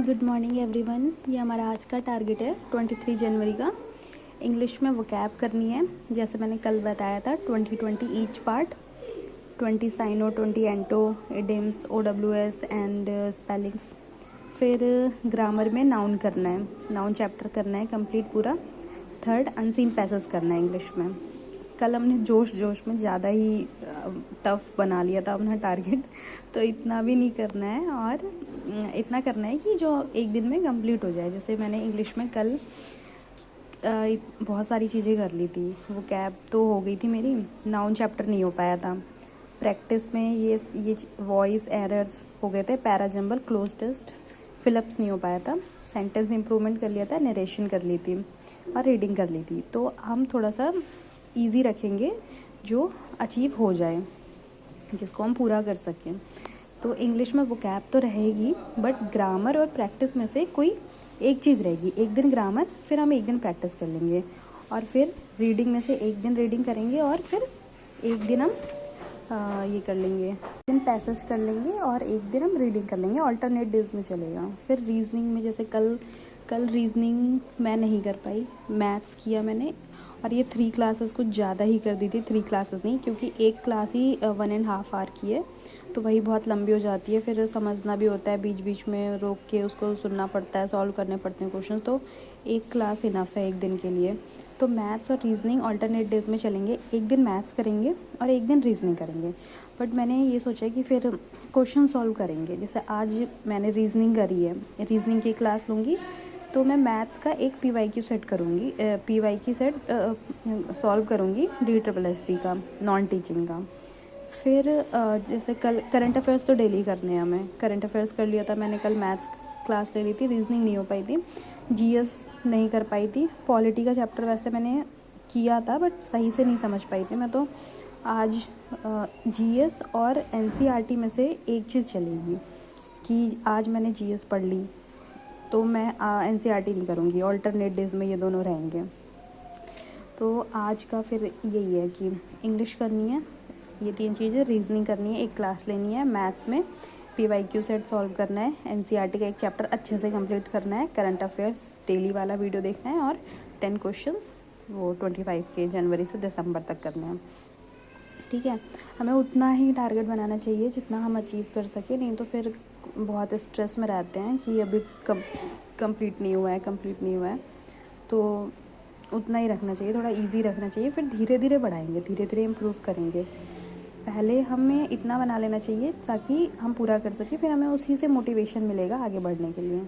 Good morning everyone. ये हमारा आज का टारगेट है 23 जनवरी का। इंग्लिश में वोकैब करनी है, जैसे मैंने कल बताया था 20 ईच पार्ट, 20 साइनो, 20 एंटो, इडियम्स, OWS एंड स्पेलिंग्स। फिर ग्रामर में नाउन करना है, नाउन चैप्टर करना है कंप्लीट पूरा। थर्ड अनसीन पैसेज करना है इंग्लिश में। कल हमने जोश में ज़्यादा ही टफ बना लिया था अपना टारगेट, तो इतना भी नहीं करना है और इतना करना है कि जो एक दिन में कंप्लीट हो जाए। जैसे मैंने इंग्लिश में कल बहुत सारी चीज़ें कर ली थी। वो कैब तो हो गई थी मेरी, नाउन चैप्टर नहीं हो पाया था। प्रैक्टिस में ये वॉइस एरर्स हो गए थे, पैराजम्बल, क्लोज टेस्ट, फिलअप्स नहीं हो पाया था। सेंटेंस इंप्रूवमेंट कर लिया था, नरेशन कर ली थी और रीडिंग कर ली थी। तो हम थोड़ा सा इजी रखेंगे जो अचीव हो जाए, जिसको हम पूरा कर सकें। तो इंग्लिश में वोकैब तो रहेगी, बट ग्रामर और प्रैक्टिस में से कोई एक चीज़ रहेगी। एक दिन ग्रामर, फिर हम एक दिन प्रैक्टिस कर लेंगे, और फिर रीडिंग में से एक दिन रीडिंग करेंगे, और फिर एक दिन हम ये कर लेंगे, एक दिन पैसेज कर लेंगे और एक दिन हम रीडिंग कर लेंगे। अल्टरनेट डेज में चलेगा। फिर रीजनिंग में जैसे कल रीजनिंग मैं नहीं कर पाई, मैथ्स किया मैंने, और ये 3 क्लासेस कुछ ज़्यादा ही कर दी थी। 3 क्लासेस नहीं, क्योंकि एक क्लास ही 1.5 आवर की है, तो वही बहुत लंबी हो जाती है। फिर समझना भी होता है, बीच बीच में रोक के उसको सुनना पड़ता है, सॉल्व करने पड़ते हैं क्वेश्चन। तो एक क्लास इनफ है एक दिन के लिए। तो मैथ्स और रीजनिंग अल्टरनेट डेज में चलेंगे। एक दिन मैथ्स करेंगे और एक दिन रीजनिंग करेंगे। बट मैंने ये सोचा कि फिर क्वेश्चन सॉल्व करेंगे। जैसे आज मैंने रीजनिंग करी है, रीजनिंग की क्लास लूँगी, तो मैं मैथ्स का एक PYQ सेट करूँगी, PYQ सेट सॉल्व करूँगी, DSSP का, नॉन टीचिंग का। फिर जैसे कल करंट अफेयर्स तो डेली करने हैं हमें। करंट अफेयर्स कर लिया था मैंने, कल मैथ्स क्लास ले ली थी। रीजनिंग नहीं हो पाई थी, GS नहीं कर पाई थी। पॉलिटी का चैप्टर वैसे मैंने किया था, बट सही से नहीं समझ पाई थी मैं। तो आज GS और NCERT में से एक चीज़ चलेगी कि आज मैंने GS पढ़ ली, तो मैं NCERT नहीं करूँगी। ऑल्टरनेट डेज में ये दोनों रहेंगे। तो आज का फिर यही है कि इंग्लिश करनी है, ये 3 चीज़ें, रीजनिंग करनी है, एक क्लास लेनी है, मैथ्स में PYQ सेट सॉल्व करना है, NCERT का एक चैप्टर अच्छे से कंप्लीट करना है, करंट अफेयर्स डेली वाला वीडियो देखना है, और 10 क्वेश्चंस वो 25 के जनवरी से दिसंबर तक करने हैं। ठीक है, हमें उतना ही टारगेट बनाना चाहिए जितना हम अचीव कर सकें, नहीं तो फिर बहुत स्ट्रेस में रहते हैं कि अभी कंप्लीट नहीं हुआ है। तो उतना ही रखना चाहिए, थोड़ा इजी रखना चाहिए। फिर धीरे धीरे बढ़ाएंगे, धीरे धीरे इम्प्रूव करेंगे। पहले हमें इतना बना लेना चाहिए ताकि हम पूरा कर सकें, फिर हमें उसी से मोटिवेशन मिलेगा आगे बढ़ने के लिए।